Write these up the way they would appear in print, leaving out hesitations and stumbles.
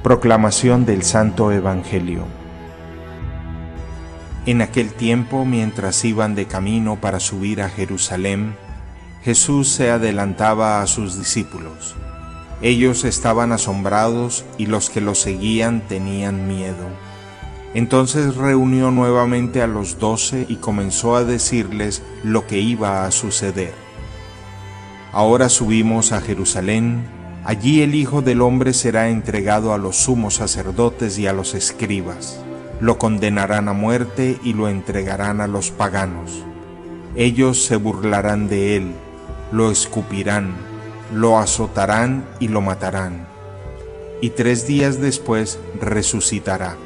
Proclamación del Santo Evangelio. En aquel tiempo, mientras iban de camino para subir a Jerusalén, Jesús se adelantaba a sus discípulos. Ellos estaban asombrados y los que lo seguían tenían miedo. Entonces reunió nuevamente a los 12 y comenzó a decirles lo que iba a suceder. Ahora subimos a Jerusalén. Allí el Hijo del Hombre será entregado a los sumos sacerdotes y a los escribas. Lo condenarán a muerte y lo entregarán a los paganos. Ellos se burlarán de él, lo escupirán, lo azotarán y lo matarán. Y 3 días después resucitará.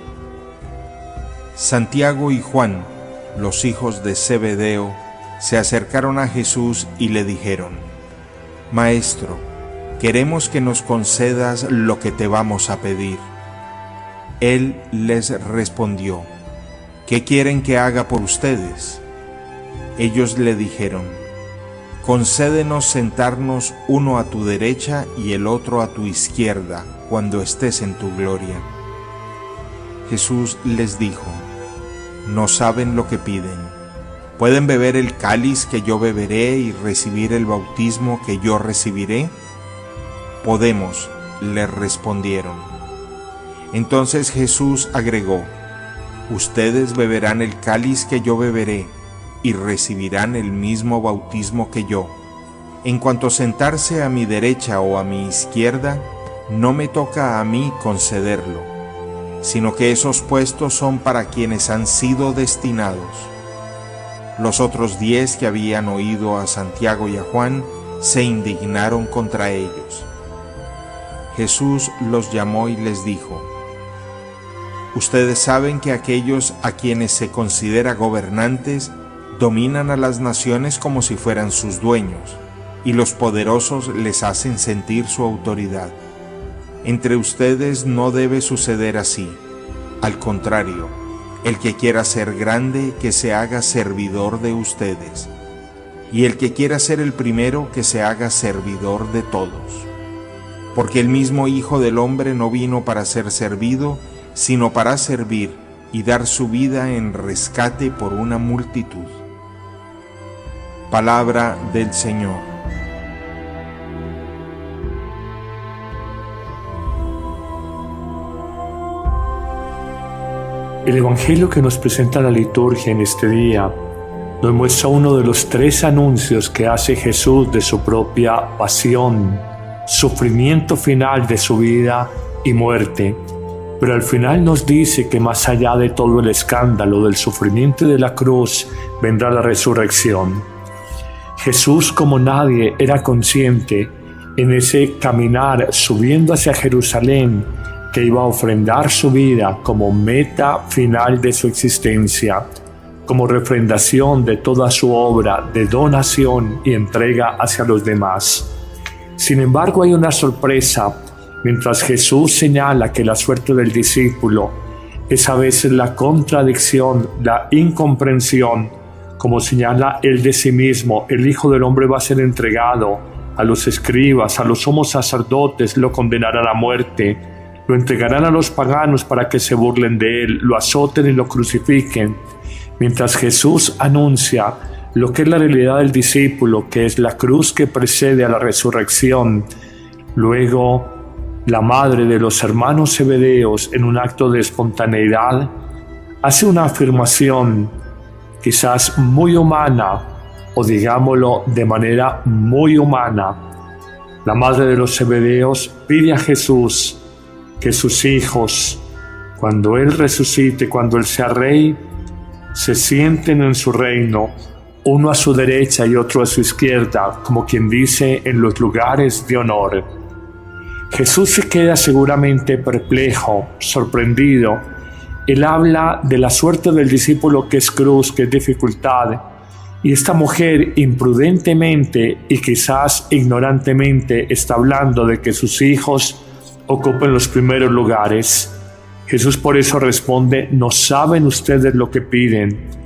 Santiago y Juan, los hijos de Zebedeo, se acercaron a Jesús y le dijeron: Maestro, queremos que nos concedas lo que te vamos a pedir. Él les respondió: ¿Qué quieren que haga por ustedes? Ellos le dijeron: Concédenos sentarnos uno a tu derecha y el otro a tu izquierda, cuando estés en tu gloria. Jesús les dijo: No saben lo que piden. ¿Pueden beber el cáliz que yo beberé y recibir el bautismo que yo recibiré? Podemos, le respondieron. Entonces Jesús agregó: Ustedes beberán el cáliz que yo beberé y recibirán el mismo bautismo que yo. En cuanto a sentarse a mi derecha o a mi izquierda, no me toca a mí concederlo, sino que esos puestos son para quienes han sido destinados. Los otros 10 que habían oído a Santiago y a Juan se indignaron contra ellos. Jesús los llamó y les dijo: Ustedes saben que aquellos a quienes se considera gobernantes dominan a las naciones como si fueran sus dueños, y los poderosos les hacen sentir su autoridad. Entre ustedes no debe suceder así. Al contrario, el que quiera ser grande, que se haga servidor de ustedes, y el que quiera ser el primero, que se haga servidor de todos. Porque el mismo Hijo del Hombre no vino para ser servido, sino para servir y dar su vida en rescate por una multitud. Palabra del Señor. El Evangelio que nos presenta la liturgia en este día nos muestra uno de los 3 anuncios que hace Jesús de su propia pasión, sufrimiento final de su vida y muerte. Pero al final nos dice que más allá de todo el escándalo del sufrimiento y de la cruz, vendrá la resurrección. Jesús, como nadie, era consciente en ese caminar subiendo hacia Jerusalén que iba a ofrendar su vida como meta final de su existencia, como refrendación de toda su obra de donación y entrega hacia los demás. Sin embargo, hay una sorpresa. Mientras Jesús señala que la suerte del discípulo es a veces la contradicción, la incomprensión, como señala él de sí mismo, el Hijo del Hombre va a ser entregado a los escribas, a los sumos sacerdotes, lo condenarán a muerte, lo entregarán a los paganos para que se burlen de él, lo azoten y lo crucifiquen. Mientras Jesús anuncia lo que es la realidad del discípulo, que es la cruz que precede a la resurrección, luego la madre de los hermanos Zebedeos, en un acto de espontaneidad, hace una afirmación quizás muy humana, o digámoslo de manera muy humana. La madre de los Zebedeos pide a Jesús que sus hijos, cuando Él resucite, cuando Él sea rey, se sienten en su reino, uno a su derecha y otro a su izquierda, como quien dice, en los lugares de honor. Jesús se queda seguramente perplejo, sorprendido. Él habla de la suerte del discípulo que es cruz, que es dificultad, y esta mujer imprudentemente y quizás ignorantemente está hablando de que sus hijos ocupen los primeros lugares. Jesús por eso responde: ¿no saben ustedes lo que piden?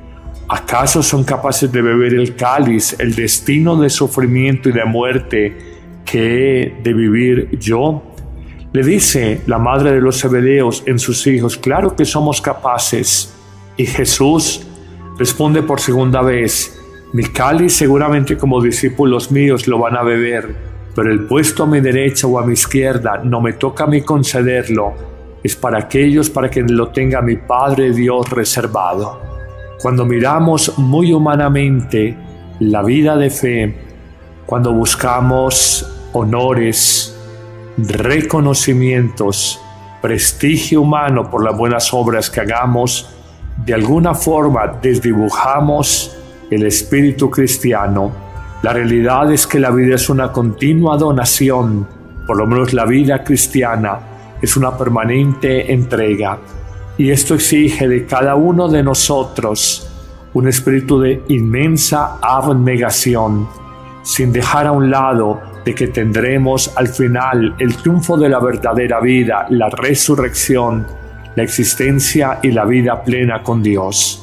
¿Acaso son capaces de beber el cáliz, el destino de sufrimiento y de muerte que he de vivir yo? Le dice la madre de los Zebedeos en sus hijos: claro que somos capaces. Y Jesús responde por segunda vez: mi cáliz seguramente como discípulos míos lo van a beber, pero el puesto a mi derecha o a mi izquierda no me toca a mí concederlo, es para aquellos para que lo tenga mi Padre Dios reservado. Cuando miramos muy humanamente la vida de fe, cuando buscamos honores, reconocimientos, prestigio humano por las buenas obras que hagamos, de alguna forma desdibujamos el espíritu cristiano. La realidad es que la vida es una continua donación, por lo menos la vida cristiana es una permanente entrega. Y esto exige de cada uno de nosotros un espíritu de inmensa abnegación, sin dejar a un lado de que tendremos al final el triunfo de la verdadera vida, la resurrección, la existencia y la vida plena con Dios.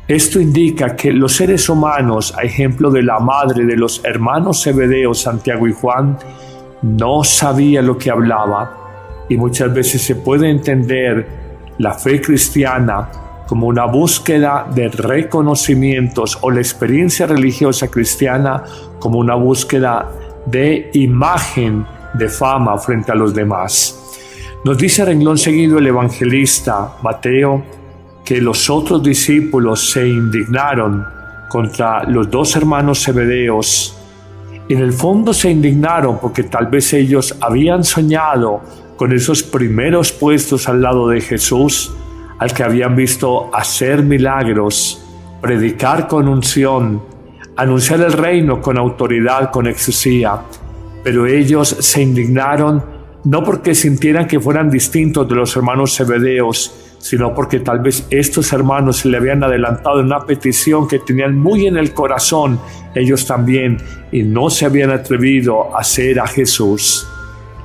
Esto indica que los seres humanos, a ejemplo de la madre de los hermanos Zebedeos, Santiago y Juan, no sabía lo que hablaba, y muchas veces se puede entender la fe cristiana como una búsqueda de reconocimientos o la experiencia religiosa cristiana como una búsqueda de imagen, de fama frente a los demás. Nos dice a renglón seguido el evangelista Mateo que los otros discípulos se indignaron contra los dos hermanos Zebedeos. En el fondo se indignaron porque tal vez ellos habían soñado con esos primeros puestos al lado de Jesús, al que habían visto hacer milagros, predicar con unción, anunciar el reino con autoridad, con exusía. Pero ellos se indignaron no porque sintieran que fueran distintos de los hermanos Zebedeos, sino porque tal vez estos hermanos se le habían adelantado en una petición que tenían muy en el corazón ellos también, y no se habían atrevido a hacer a Jesús.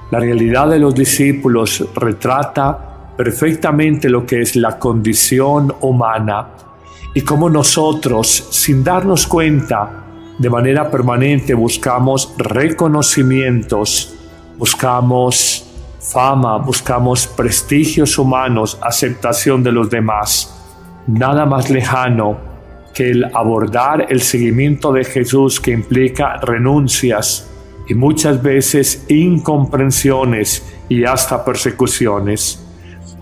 La realidad de los discípulos retrata perfectamente lo que es la condición humana y cómo nosotros, sin darnos cuenta, de manera permanente buscamos reconocimientos, buscamos fama, buscamos prestigios humanos, aceptación de los demás. Nada más lejano que el abordar el seguimiento de Jesús, que implica renuncias y muchas veces incomprensiones y hasta persecuciones.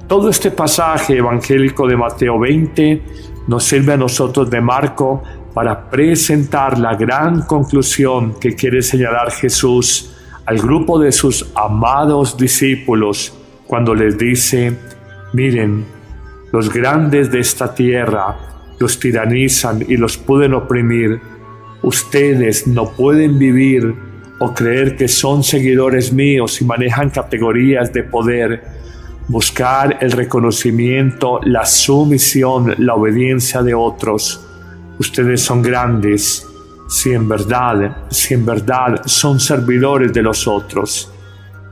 Todo este pasaje evangélico de Mateo 20 nos sirve a nosotros de marco para presentar la gran conclusión que quiere señalar Jesús al grupo de sus amados discípulos cuando les dice: miren, los grandes de esta tierra los tiranizan y los pueden oprimir. Ustedes no pueden vivir o creer que son seguidores míos y manejan categorías de poder, buscar el reconocimiento, la sumisión, la obediencia de otros. Ustedes son grandes si en verdad son servidores de los otros.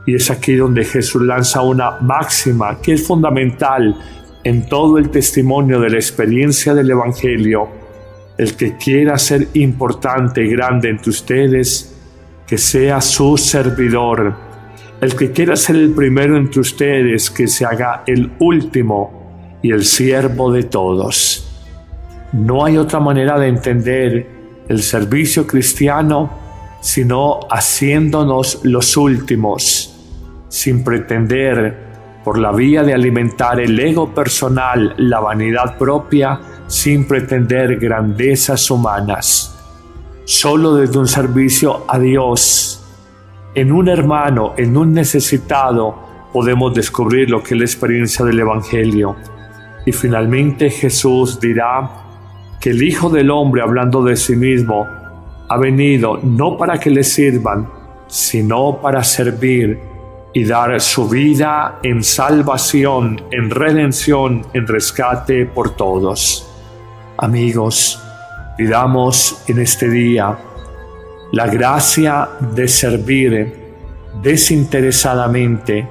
Y es aquí donde Jesús lanza una máxima que es fundamental en todo el testimonio de la experiencia del Evangelio: el que quiera ser importante y grande entre ustedes, que sea su servidor. El que quiera ser el primero entre ustedes, que se haga el último y el siervo de todos. No hay otra manera de entender el servicio cristiano sino haciéndonos los últimos, sin pretender, por la vía de alimentar el ego personal, la vanidad propia, sin pretender grandezas humanas. Solo desde un servicio a Dios, en un hermano, en un necesitado, podemos descubrir lo que es la experiencia del Evangelio. Y finalmente Jesús dirá que el Hijo del Hombre, hablando de sí mismo, ha venido no para que le sirvan, sino para servir y dar su vida en salvación, en redención, en rescate por todos. Amigos, pidamos en este día la gracia de servir desinteresadamente,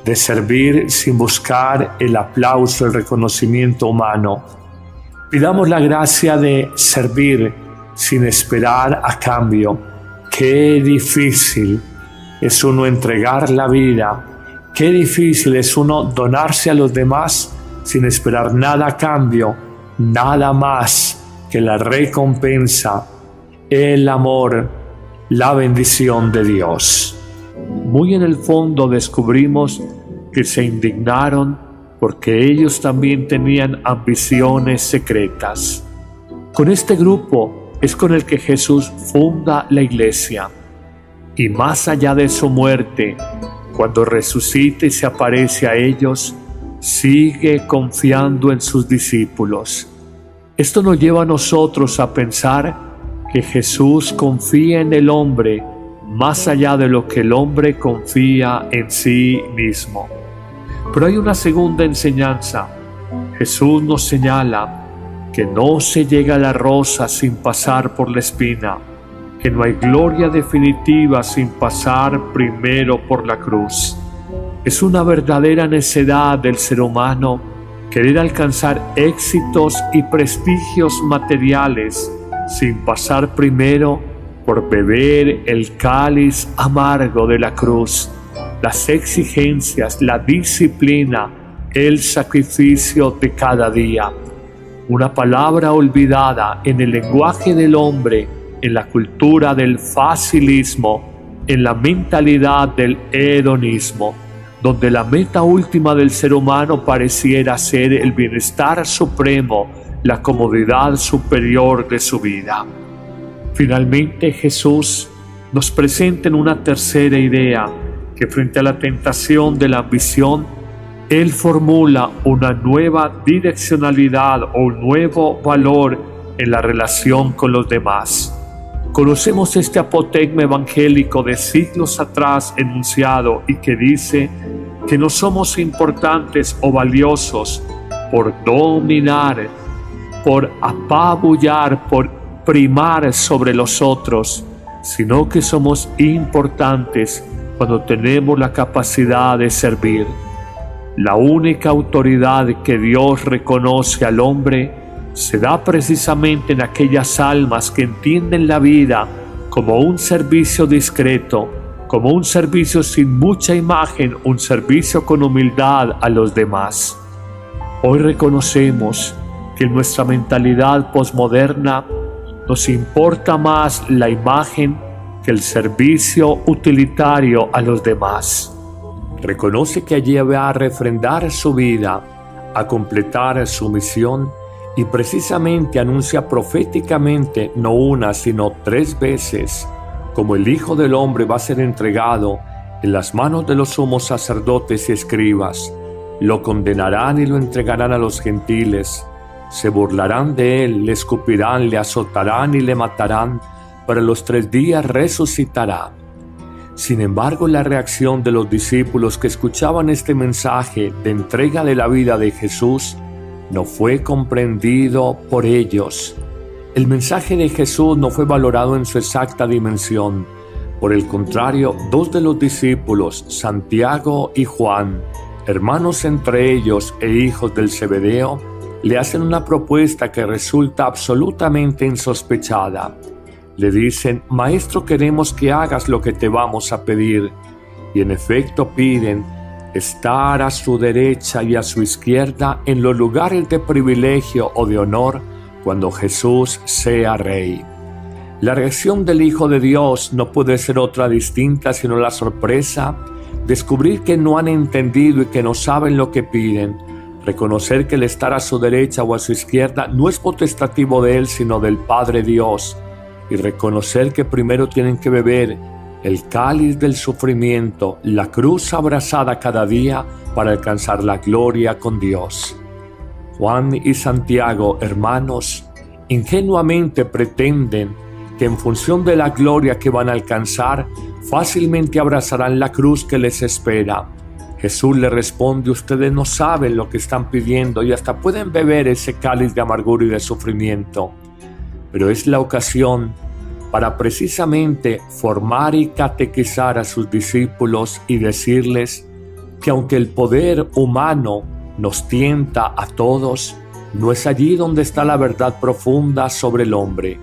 de servir sin buscar el aplauso, el reconocimiento humano. Pidamos la gracia de servir sin esperar a cambio. Qué difícil es uno entregar la vida Qué difícil es uno donarse a los demás sin esperar nada a cambio, nada más que la recompensa, el amor, la bendición de Dios. Muy en el fondo descubrimos que se indignaron porque ellos también tenían ambiciones secretas. Con este grupo es con el que Jesús funda la iglesia. Y más allá de su muerte, cuando resucita y se aparece a ellos, sigue confiando en sus discípulos. Esto nos lleva a nosotros a pensar que Jesús confía en el hombre más allá de lo que el hombre confía en sí mismo. Pero hay una segunda enseñanza. Jesús nos señala que no se llega a la rosa sin pasar por la espina, que no hay gloria definitiva sin pasar primero por la cruz. Es una verdadera necedad del ser humano querer alcanzar éxitos y prestigios materiales sin pasar primero por beber el cáliz amargo de la cruz, las exigencias, la disciplina, el sacrificio de cada día. Una palabra olvidada en el lenguaje del hombre, en la cultura del facilismo, en la mentalidad del hedonismo, donde la meta última del ser humano pareciera ser el bienestar supremo, la comodidad superior de su vida. Finalmente Jesús nos presenta en una tercera idea que frente a la tentación de la ambición, Él formula una nueva direccionalidad o un nuevo valor en la relación con los demás. Conocemos este apotegma evangélico de siglos atrás enunciado y que dice que no somos importantes o valiosos por dominar, por apabullar, por primar sobre los otros, sino que somos importantes cuando tenemos la capacidad de servir. La única autoridad que Dios reconoce al hombre se da precisamente en aquellas almas que entienden la vida como un servicio discreto, como un servicio sin mucha imagen, un servicio con humildad a los demás. Hoy reconocemos que en nuestra mentalidad posmoderna nos importa más la imagen que el servicio utilitario a los demás. Reconoce que allí va a refrendar su vida, a completar su misión y precisamente anuncia proféticamente no una sino 3 veces como el Hijo del Hombre va a ser entregado en las manos de los sumos sacerdotes y escribas. Lo condenarán y lo entregarán a los gentiles. Se burlarán de él, le escupirán, le azotarán y le matarán, pero en los 3 días resucitará. Sin embargo, la reacción de los discípulos que escuchaban este mensaje de entrega de la vida de Jesús no fue comprendido por ellos. El mensaje de Jesús no fue valorado en su exacta dimensión. Por el contrario, 2 de los discípulos, Santiago y Juan, hermanos entre ellos e hijos del Zebedeo, le hacen una propuesta que resulta absolutamente insospechada. Le dicen: Maestro, queremos que hagas lo que te vamos a pedir. Y en efecto piden estar a su derecha y a su izquierda en los lugares de privilegio o de honor cuando Jesús sea Rey. La reacción del Hijo de Dios no puede ser otra distinta sino la sorpresa, descubrir que no han entendido y que no saben lo que piden, reconocer que el estar a su derecha o a su izquierda no es potestativo de Él sino del Padre Dios, y reconocer que primero tienen que beber el cáliz del sufrimiento, la cruz abrazada cada día para alcanzar la gloria con Dios. Juan y Santiago, hermanos, ingenuamente pretenden que en función de la gloria que van a alcanzar, fácilmente abrazarán la cruz que les espera. Jesús le responde: ustedes no saben lo que están pidiendo y hasta pueden beber ese cáliz de amargura y de sufrimiento. Pero es la ocasión para precisamente formar y catequizar a sus discípulos y decirles que aunque el poder humano nos tienta a todos, no es allí donde está la verdad profunda sobre el hombre.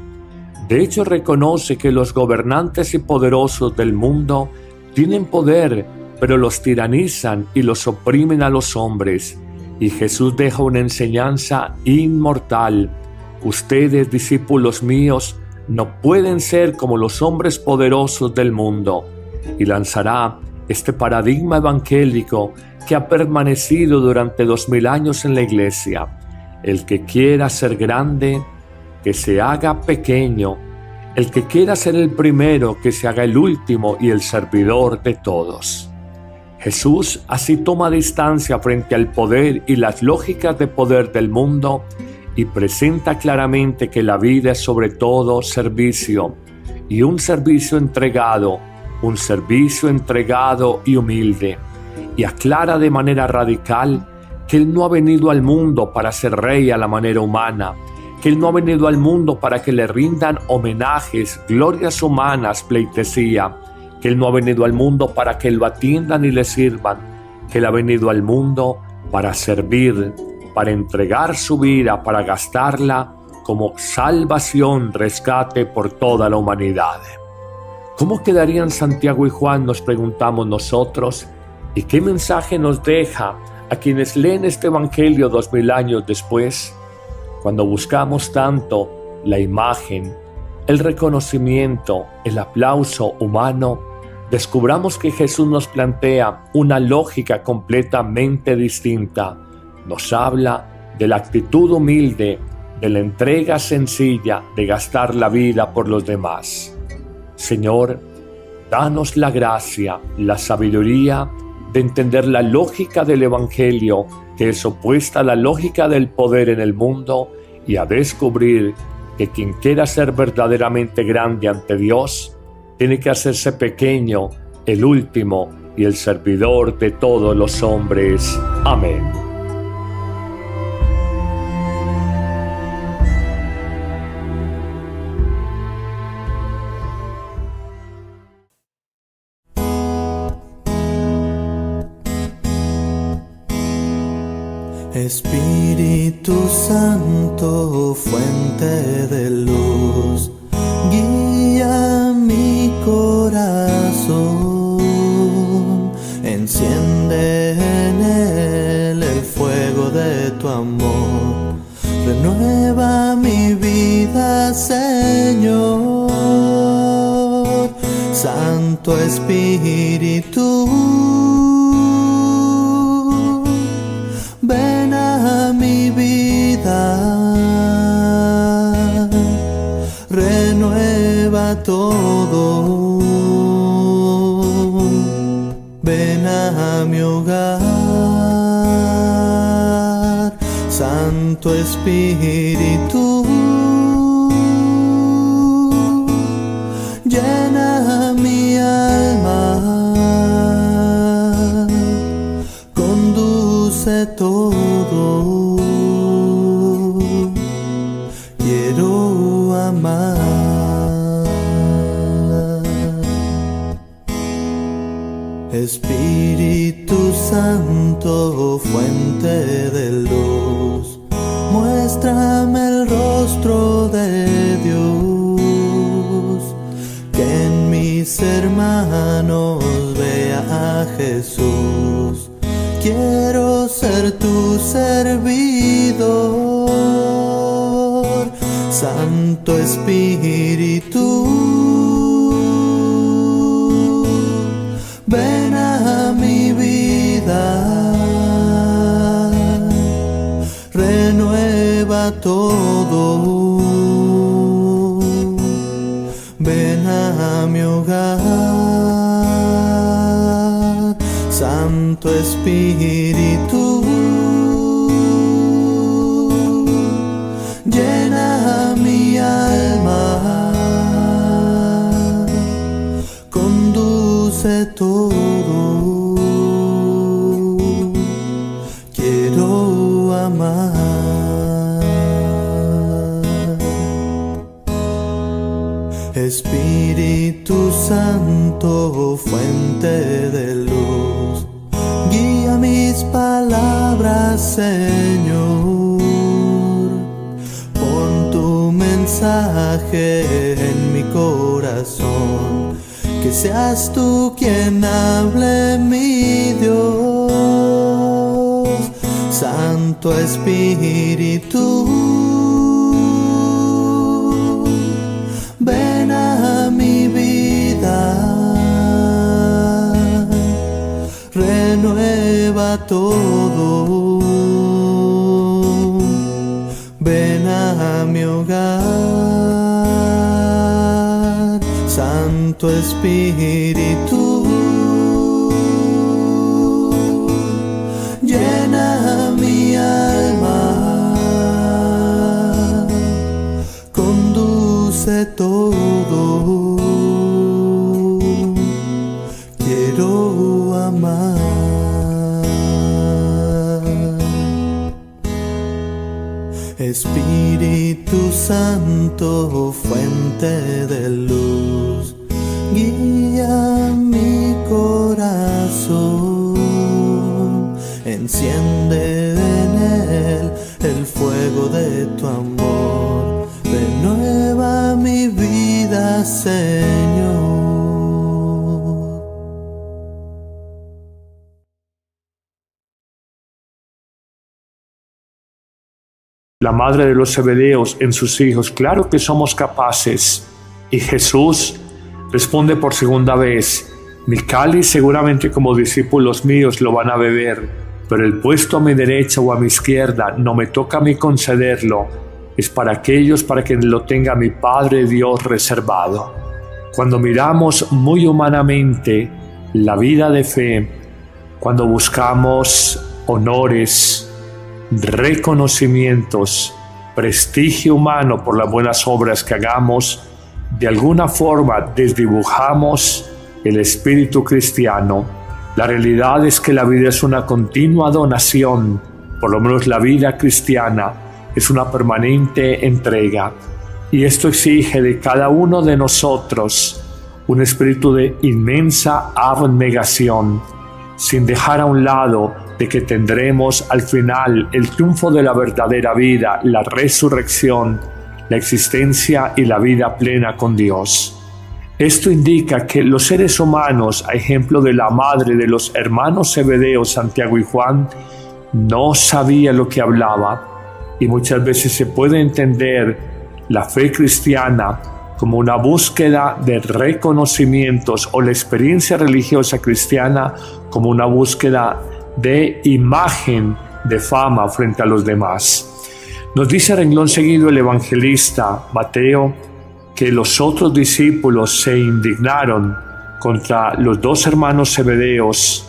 De hecho, reconoce que los gobernantes y poderosos del mundo tienen poder pero los tiranizan y los oprimen a los hombres. Y Jesús deja una enseñanza inmortal. Ustedes, discípulos míos, no pueden ser como los hombres poderosos del mundo. Y lanzará este paradigma evangélico que ha permanecido durante 2000 años en la Iglesia. El que quiera ser grande, que se haga pequeño. El que quiera ser el primero, que se haga el último y el servidor de todos. Jesús así toma distancia frente al poder y las lógicas de poder del mundo y presenta claramente que la vida es sobre todo servicio, y un servicio entregado y humilde, y aclara de manera radical que Él no ha venido al mundo para ser rey a la manera humana, que Él no ha venido al mundo para que le rindan homenajes, glorias humanas, pleitesía, que Él no ha venido al mundo para que lo atiendan y le sirvan, que Él ha venido al mundo para servir, para entregar su vida, para gastarla como salvación, rescate por toda la humanidad. ¿Cómo quedarían Santiago y Juan?, nos preguntamos nosotros, y qué mensaje nos deja a quienes leen este evangelio 2000 años después, cuando buscamos tanto la imagen, el reconocimiento, el aplauso humano. Descubramos que Jesús nos plantea una lógica completamente distinta. Nos habla de la actitud humilde, de la entrega sencilla, de gastar la vida por los demás. Señor, danos la gracia, la sabiduría de entender la lógica del Evangelio, que es opuesta a la lógica del poder en el mundo, y a descubrir que quien quiera ser verdaderamente grande ante Dios, tiene que hacerse pequeño, el último y el servidor de todos los hombres. Amén. Espíritu Santo, fuente de luz, guía mi corazón, enciende en él el fuego de tu amor, renueva mi vida, Señor. Santo Espíritu, ven a mi vida, renueva todo, ven a mi hogar, Santo Espíritu, llena mi alma, conduce todo, quiero amar. Espíritu Santo, fuente de luz, muéstrame el rostro de Dios, que en mis hermanos vea a Jesús. Quiero ser tu servidor, Santo Espíritu, ven a mi vida, renueva todo, ven a mi hogar, Santo Espíritu, llena mi alma, conduce todo, quiero amar. Espíritu Santo, fuente de luz, guía mis palabras, Señor. Pon tu mensaje en mi corazón, que seas tú quien hable, mi Dios. Santo Espíritu, ven a mi vida, renueva todo, ven a mi hogar, Santo Espíritu, llena mi alma, conduce todo, quiero amar. Espíritu Santo, fuente de luz, guía mi corazón, enciende en él el fuego de tu amor, renueva mi vida, Señor. La madre de los Zebedeos en sus hijos: claro que somos capaces. Y Jesús responde por segunda vez: mi cáliz seguramente como discípulos míos lo van a beber, pero el puesto a mi derecha o a mi izquierda no me toca a mí concederlo, es para aquellos para quienes lo tenga mi Padre Dios reservado. Cuando miramos muy humanamente la vida de fe, cuando buscamos honores, reconocimientos, prestigio humano por las buenas obras que hagamos, de alguna forma desdibujamos el espíritu cristiano. La realidad es que la vida es una continua donación, por lo menos la vida cristiana es una permanente entrega, y esto exige de cada uno de nosotros un espíritu de inmensa abnegación, sin dejar a un lado de que tendremos al final el triunfo de la verdadera vida, la resurrección, la existencia y la vida plena con Dios. Esto indica que los seres humanos, a ejemplo de la madre de los hermanos Zebedeos, Santiago y Juan, no sabía lo que hablaba, y muchas veces se puede entender la fe cristiana como una búsqueda de reconocimientos, o la experiencia religiosa cristiana como una búsqueda de imagen, de fama frente a los demás. Nos dice a renglón seguido el evangelista Mateo que los otros discípulos se indignaron contra los dos hermanos Zebedeos.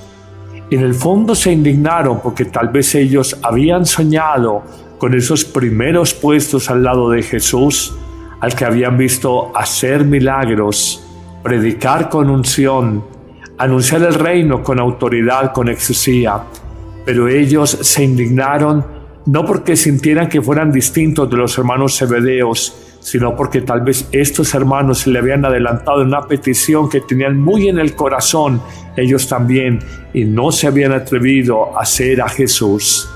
En el fondo se indignaron porque tal vez ellos habían soñado con esos primeros puestos al lado de Jesús, al que habían visto hacer milagros, predicar con unción, anunciar el reino con autoridad, con exusía. Pero ellos se indignaron no porque sintieran que fueran distintos de los hermanos Zebedeos, sino porque tal vez estos hermanos se le habían adelantado en una petición que tenían muy en el corazón ellos también, y no se habían atrevido a hacer a Jesús.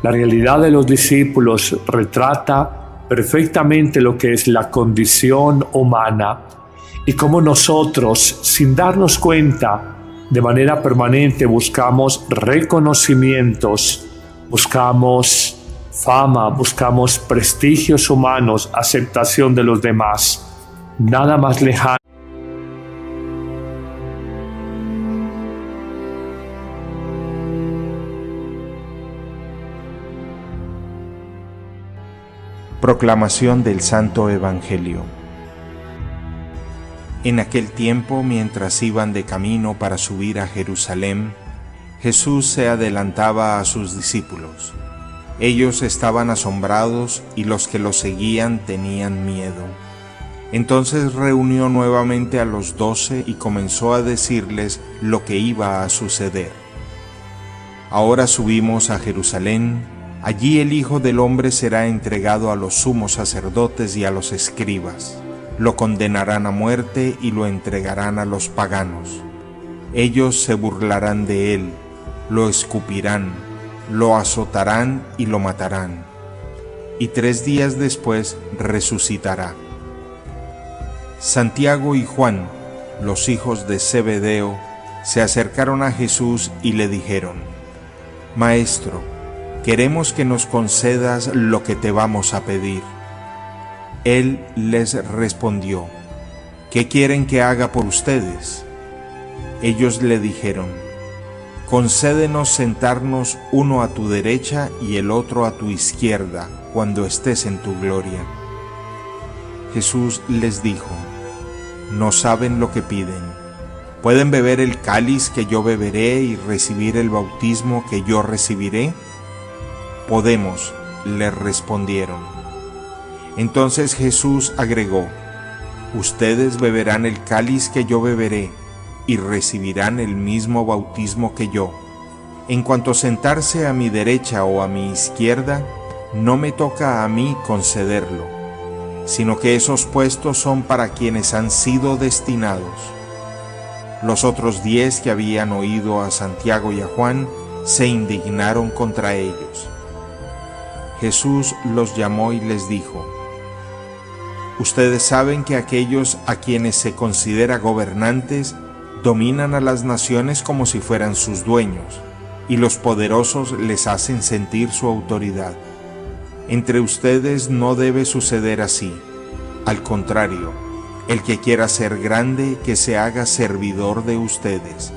La realidad de los discípulos retrata perfectamente lo que es la condición humana, y cómo nosotros, sin darnos cuenta, de manera permanente buscamos reconocimientos, buscamos fama, buscamos prestigios humanos, aceptación de los demás. Nada más lejano. Proclamación del Santo Evangelio. En aquel tiempo, mientras iban de camino para subir a Jerusalén, Jesús se adelantaba a sus discípulos. Ellos estaban asombrados y los que lo seguían tenían miedo. Entonces reunió nuevamente a los 12 y comenzó a decirles lo que iba a suceder. Ahora subimos a Jerusalén. Allí el Hijo del Hombre será entregado a los sumos sacerdotes y a los escribas. Lo condenarán a muerte y lo entregarán a los paganos. Ellos se burlarán de él, lo escupirán, lo azotarán y lo matarán. Y 3 días después resucitará. Santiago y Juan, los hijos de Zebedeo, se acercaron a Jesús y le dijeron: Maestro, queremos que nos concedas lo que te vamos a pedir. Él les respondió: ¿Qué quieren que haga por ustedes? Ellos le dijeron: Concédenos sentarnos uno a tu derecha y el otro a tu izquierda, cuando estés en tu gloria. Jesús les dijo: No saben lo que piden. ¿Pueden beber el cáliz que yo beberé y recibir el bautismo que yo recibiré? Podemos, les respondieron. Entonces Jesús agregó: Ustedes beberán el cáliz que yo beberé y recibirán el mismo bautismo que yo. En cuanto a sentarse a mi derecha o a mi izquierda, no me toca a mí concederlo, sino que esos puestos son para quienes han sido destinados. Los otros 10 que habían oído a Santiago y a Juan se indignaron contra ellos. Jesús los llamó y les dijo: Ustedes saben que aquellos a quienes se considera gobernantes dominan a las naciones como si fueran sus dueños, y los poderosos les hacen sentir su autoridad. Entre ustedes no debe suceder así. Al contrario, el que quiera ser grande, que se haga servidor de ustedes,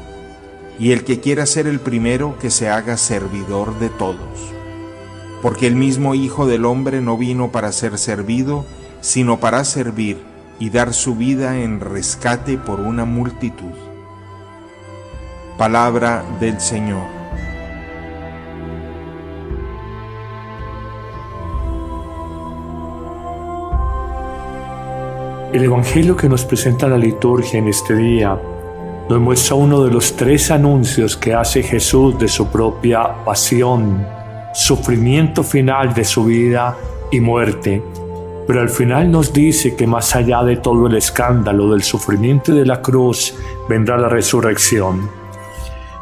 y el que quiera ser el primero, que se haga servidor de todos. Porque el mismo Hijo del Hombre no vino para ser servido, sino para servir y dar su vida en rescate por una multitud. Palabra del Señor. El Evangelio que nos presenta la liturgia en este día nos muestra uno de los 3 anuncios que hace Jesús de su propia pasión, sufrimiento final de su vida y muerte. Pero al final nos dice que más allá de todo el escándalo del sufrimiento y de la cruz, vendrá la resurrección.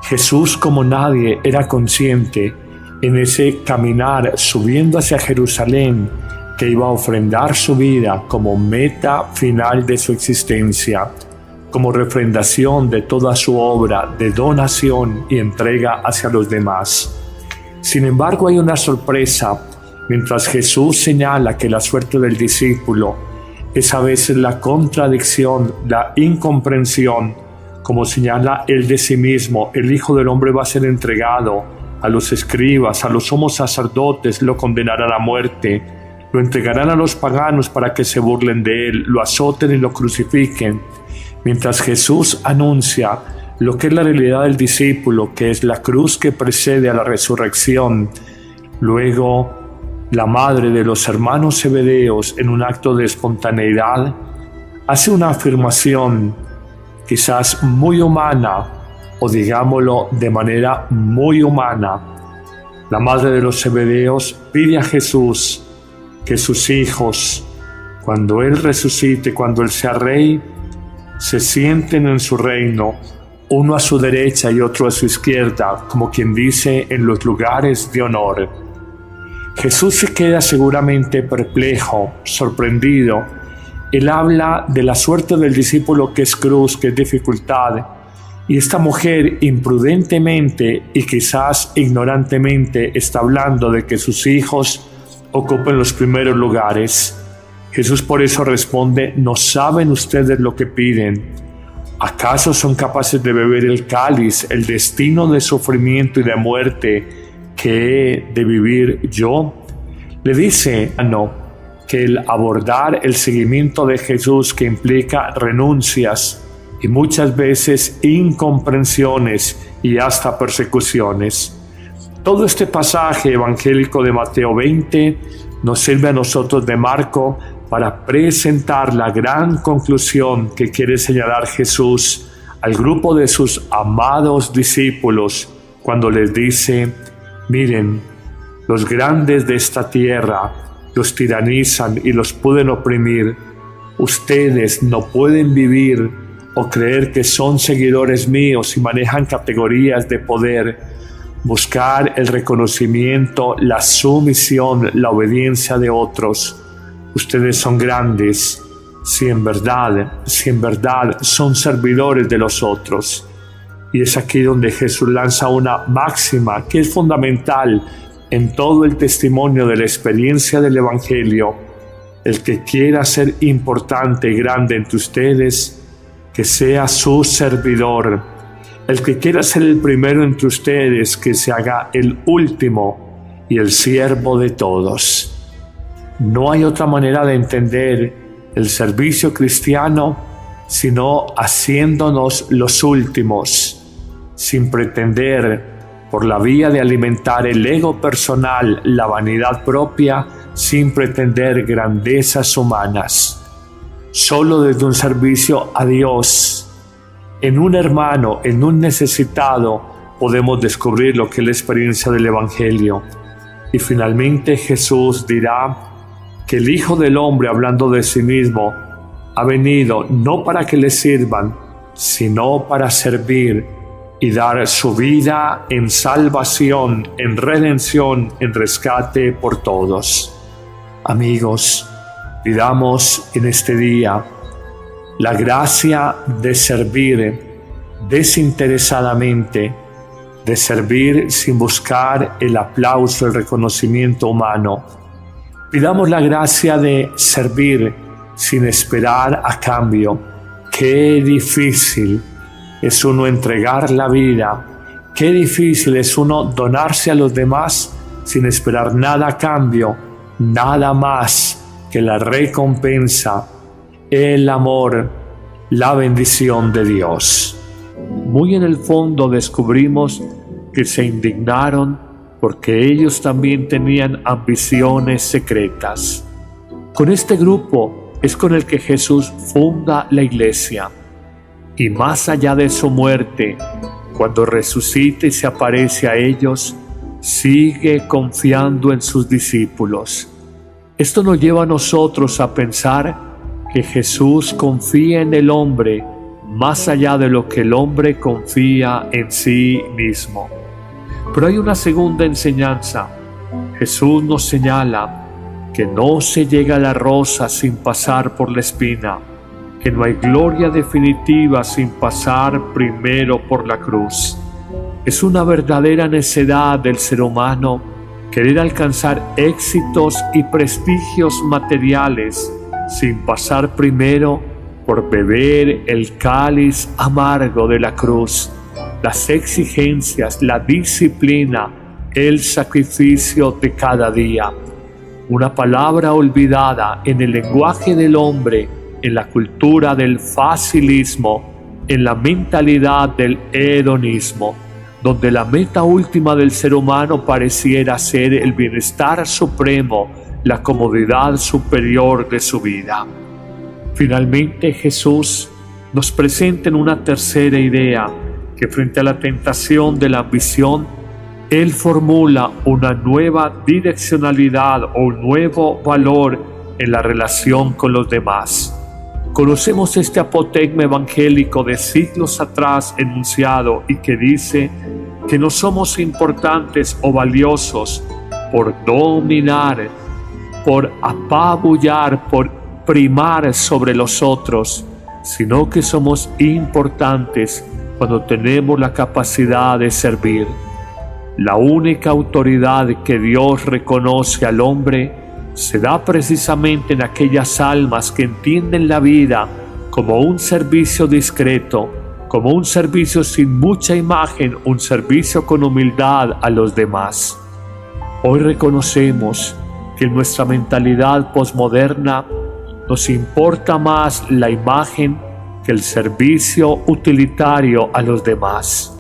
Jesús, como nadie, era consciente en ese caminar subiendo hacia Jerusalén que iba a ofrendar su vida como meta final de su existencia, como refrendación de toda su obra de donación y entrega hacia los demás. Sin embargo, hay una sorpresa. Mientras Jesús señala que la suerte del discípulo es a veces la contradicción, la incomprensión, como señala él de sí mismo, el Hijo del Hombre va a ser entregado a los escribas, a los sumos sacerdotes, lo condenarán a muerte, lo entregarán a los paganos para que se burlen de él, lo azoten y lo crucifiquen. Mientras Jesús anuncia lo que es la realidad del discípulo, que es la cruz que precede a la resurrección, luego la madre de los hermanos Zebedeos, en un acto de espontaneidad, hace una afirmación quizás muy humana, o digámoslo de manera muy humana. La madre de los Zebedeos pide a Jesús que sus hijos, cuando Él resucite, cuando Él sea rey, se sienten en su reino, uno a su derecha y otro a su izquierda, como quien dice, en los lugares de honor. Jesús se queda seguramente perplejo, sorprendido. Él habla de la suerte del discípulo, que es cruz, que es dificultad, y esta mujer imprudentemente y quizás ignorantemente está hablando de que sus hijos ocupen los primeros lugares. Jesús por eso responde: ¿No saben ustedes lo que piden? ¿Acaso son capaces de beber el cáliz, el destino de sufrimiento y de muerte que he de vivir yo? Le dice no, que el abordar el seguimiento de Jesús, que implica renuncias y muchas veces incomprensiones y hasta persecuciones. Todo este pasaje evangélico de Mateo 20 nos sirve a nosotros de marco para presentar la gran conclusión que quiere señalar Jesús al grupo de sus amados discípulos cuando les dice: miren, los grandes de esta tierra los tiranizan y los pueden oprimir. Ustedes no pueden vivir o creer que son seguidores míos y manejan categorías de poder, buscar el reconocimiento, la sumisión, la obediencia de otros. Ustedes son grandes, si en verdad son servidores de los otros. Y es aquí donde Jesús lanza una máxima que es fundamental en todo el testimonio de la experiencia del Evangelio. El que quiera ser importante y grande entre ustedes, que sea su servidor. El que quiera ser el primero entre ustedes, que se haga el último y el siervo de todos. No hay otra manera de entender el servicio cristiano sino haciéndonos los últimos, sin pretender, por la vía de alimentar el ego personal, la vanidad propia, sin pretender grandezas humanas. Solo desde un servicio a Dios, en un hermano, en un necesitado, podemos descubrir lo que es la experiencia del Evangelio. Y finalmente Jesús dirá que el Hijo del Hombre, hablando de sí mismo, ha venido no para que le sirvan, sino para servir y dar su vida en salvación, en redención, en rescate por todos. Amigos, pidamos en este día la gracia de servir desinteresadamente, de servir sin buscar el aplauso, el reconocimiento humano. Pidamos la gracia de servir sin esperar a cambio. Qué difícil es uno entregar la vida, qué difícil es uno donarse a los demás sin esperar nada a cambio, nada más que la recompensa, el amor, la bendición de Dios. Muy en el fondo descubrimos que se indignaron porque ellos también tenían ambiciones secretas. Con este grupo es con el que Jesús funda la iglesia. Y más allá de su muerte, cuando resucita y se aparece a ellos, sigue confiando en sus discípulos. Esto nos lleva a nosotros a pensar que Jesús confía en el hombre más allá de lo que el hombre confía en sí mismo. Pero hay una segunda enseñanza. Jesús nos señala que no se llega a la rosa sin pasar por la espina, que no hay gloria definitiva sin pasar primero por la cruz. Es una verdadera necedad del ser humano querer alcanzar éxitos y prestigios materiales sin pasar primero por beber el cáliz amargo de la cruz, las exigencias, la disciplina, el sacrificio de cada día. Una palabra olvidada en el lenguaje del hombre, en la cultura del facilismo, en la mentalidad del hedonismo, donde la meta última del ser humano pareciera ser el bienestar supremo, la comodidad superior de su vida. Finalmente Jesús nos presenta en una tercera idea que frente a la tentación de la ambición, Él formula una nueva direccionalidad o un nuevo valor en la relación con los demás. Conocemos este apotegma evangélico de siglos atrás enunciado y que dice que no somos importantes o valiosos por dominar, por apabullar, por primar sobre los otros, sino que somos importantes cuando tenemos la capacidad de servir. La única autoridad que Dios reconoce al hombre se da precisamente en aquellas almas que entienden la vida como un servicio discreto, como un servicio sin mucha imagen, un servicio con humildad a los demás. Hoy reconocemos que en nuestra mentalidad posmoderna nos importa más la imagen que el servicio utilitario a los demás.